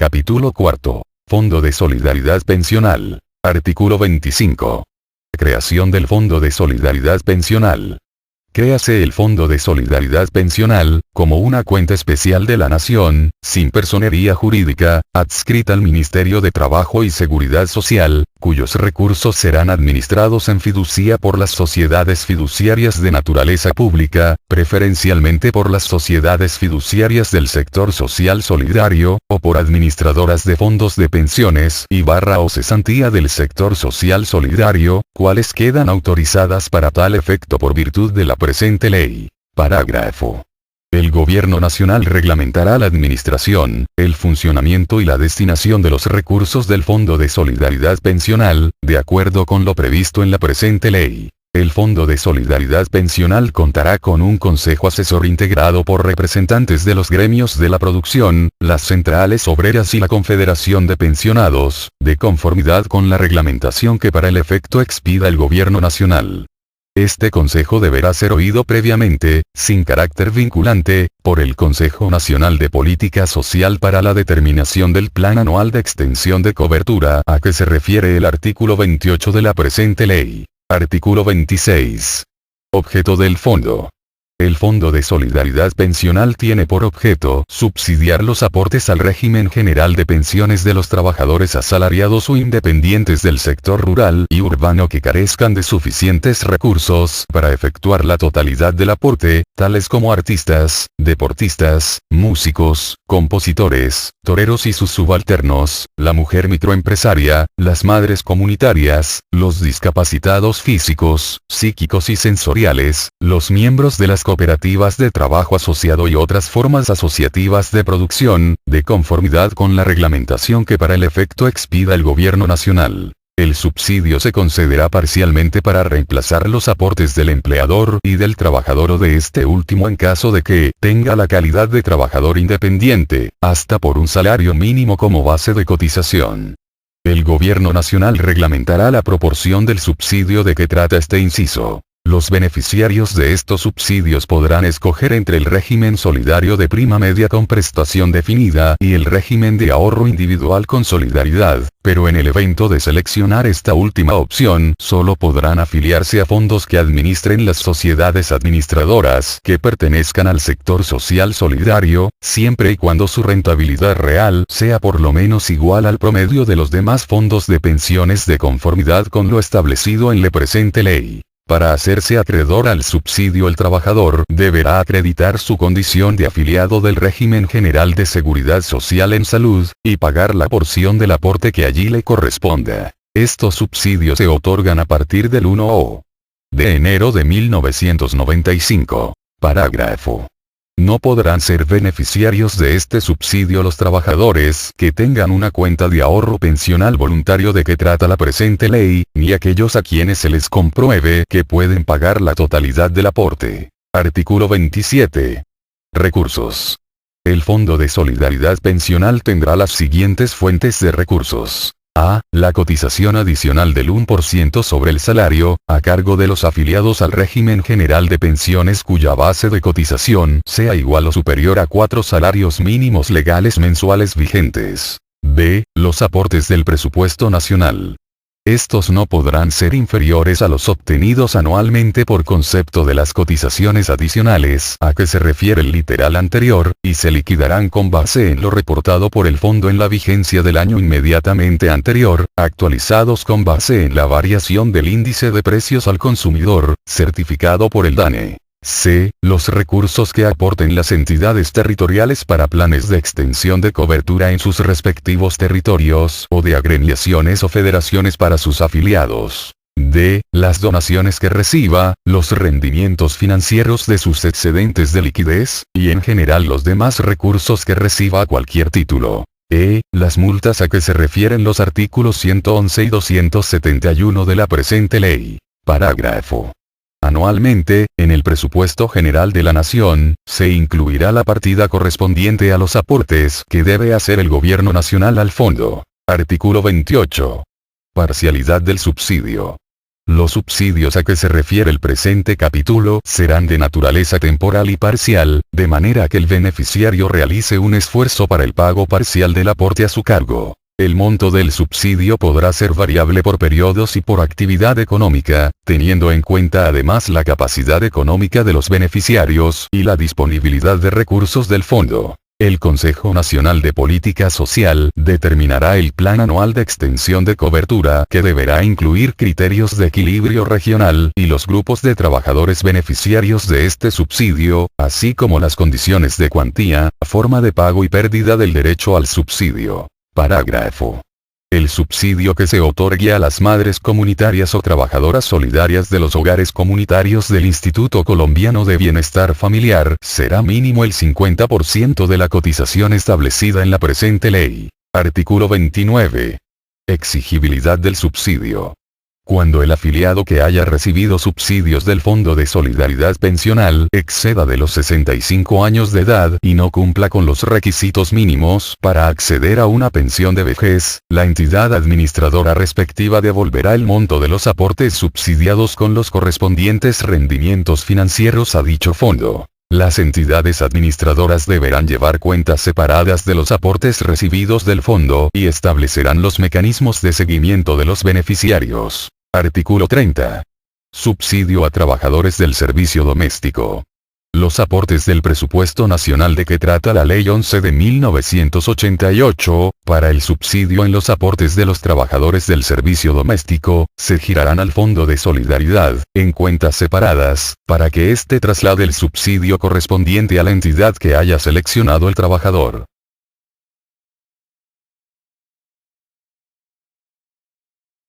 Capítulo cuarto. Fondo de Solidaridad Pensional. Artículo 25. Creación del Fondo de Solidaridad Pensional. Créase el Fondo de Solidaridad Pensional, como una cuenta especial de la Nación, sin personería jurídica, adscrita al Ministerio de Trabajo y Seguridad Social, cuyos recursos serán administrados en fiducia por las sociedades fiduciarias de naturaleza pública, preferencialmente por las sociedades fiduciarias del sector social solidario, o por administradoras de fondos de pensiones o cesantía del sector social solidario, cuales quedan autorizadas para tal efecto por virtud de la presente ley. Parágrafo. El Gobierno Nacional reglamentará la administración, el funcionamiento y la destinación de los recursos del Fondo de Solidaridad Pensional, de acuerdo con lo previsto en la presente ley. El Fondo de Solidaridad Pensional contará con un consejo asesor integrado por representantes de los gremios de la producción, las centrales obreras y la Confederación de Pensionados, de conformidad con la reglamentación que para el efecto expida el Gobierno Nacional. Este consejo deberá ser oído previamente, sin carácter vinculante, por el Consejo Nacional de Política Social para la determinación del Plan Anual de Extensión de Cobertura a que se refiere el artículo 28 de la presente ley. Artículo 26. Objeto del Fondo. El Fondo de Solidaridad Pensional tiene por objeto subsidiar los aportes al régimen general de pensiones de los trabajadores asalariados o independientes del sector rural y urbano que carezcan de suficientes recursos para efectuar la totalidad del aporte, tales como artistas, deportistas, músicos, compositores, toreros y sus subalternos, la mujer microempresaria, las madres comunitarias, los discapacitados físicos, psíquicos y sensoriales, los miembros de las cooperativas de trabajo asociado y otras formas asociativas de producción, de conformidad con la reglamentación que para el efecto expida el Gobierno Nacional. El subsidio se concederá parcialmente para reemplazar los aportes del empleador y del trabajador o de este último en caso de que tenga la calidad de trabajador independiente, hasta por un salario mínimo como base de cotización. El Gobierno Nacional reglamentará la proporción del subsidio de que trata este inciso. Los beneficiarios de estos subsidios podrán escoger entre el régimen solidario de prima media con prestación definida y el régimen de ahorro individual con solidaridad, pero en el evento de seleccionar esta última opción, solo podrán afiliarse a fondos que administren las sociedades administradoras que pertenezcan al sector social solidario, siempre y cuando su rentabilidad real sea por lo menos igual al promedio de los demás fondos de pensiones de conformidad con lo establecido en la presente ley. Para hacerse acreedor al subsidio el trabajador deberá acreditar su condición de afiliado del régimen general de seguridad social en salud, y pagar la porción del aporte que allí le corresponda. Estos subsidios se otorgan a partir del 1 de enero de 1995. Parágrafo. No podrán ser beneficiarios de este subsidio los trabajadores que tengan una cuenta de ahorro pensional voluntario de que trata la presente ley, ni aquellos a quienes se les compruebe que pueden pagar la totalidad del aporte. Artículo 27. Recursos. El Fondo de Solidaridad Pensional tendrá las siguientes fuentes de recursos. A. La cotización adicional del 1% sobre el salario, a cargo de los afiliados al régimen general de pensiones cuya base de cotización sea igual o superior a 4 salarios mínimos legales mensuales vigentes. B. Los aportes del presupuesto nacional. Estos no podrán ser inferiores a los obtenidos anualmente por concepto de las cotizaciones adicionales a que se refiere el literal anterior, y se liquidarán con base en lo reportado por el fondo en la vigencia del año inmediatamente anterior, actualizados con base en la variación del índice de precios al consumidor, certificado por el DANE. C. Los recursos que aporten las entidades territoriales para planes de extensión de cobertura en sus respectivos territorios o de agremiaciones o federaciones para sus afiliados. D. Las donaciones que reciba, los rendimientos financieros de sus excedentes de liquidez, y en general los demás recursos que reciba a cualquier título. E. Las multas a que se refieren los artículos 111 y 271 de la presente ley. Parágrafo. Anualmente, en el presupuesto general de la Nación, se incluirá la partida correspondiente a los aportes que debe hacer el Gobierno Nacional al fondo. Artículo 28. Parcialidad del subsidio. Los subsidios a que se refiere el presente capítulo serán de naturaleza temporal y parcial, de manera que el beneficiario realice un esfuerzo para el pago parcial del aporte a su cargo. El monto del subsidio podrá ser variable por periodos y por actividad económica, teniendo en cuenta además la capacidad económica de los beneficiarios y la disponibilidad de recursos del fondo. El Consejo Nacional de Política Social determinará el plan anual de extensión de cobertura que deberá incluir criterios de equilibrio regional y los grupos de trabajadores beneficiarios de este subsidio, así como las condiciones de cuantía, forma de pago y pérdida del derecho al subsidio. Parágrafo. El subsidio que se otorgue a las madres comunitarias o trabajadoras solidarias de los hogares comunitarios del Instituto Colombiano de Bienestar Familiar será mínimo el 50% de la cotización establecida en la presente ley. Artículo 29. Exigibilidad del subsidio. Cuando el afiliado que haya recibido subsidios del Fondo de Solidaridad Pensional exceda de los 65 años de edad y no cumpla con los requisitos mínimos para acceder a una pensión de vejez, la entidad administradora respectiva devolverá el monto de los aportes subsidiados con los correspondientes rendimientos financieros a dicho fondo. Las entidades administradoras deberán llevar cuentas separadas de los aportes recibidos del fondo y establecerán los mecanismos de seguimiento de los beneficiarios. Artículo 30. Subsidio a trabajadores del servicio doméstico. Los aportes del presupuesto nacional de que trata la Ley 11 de 1988, para el subsidio en los aportes de los trabajadores del servicio doméstico, se girarán al Fondo de Solidaridad, en cuentas separadas, para que éste traslade el subsidio correspondiente a la entidad que haya seleccionado el trabajador.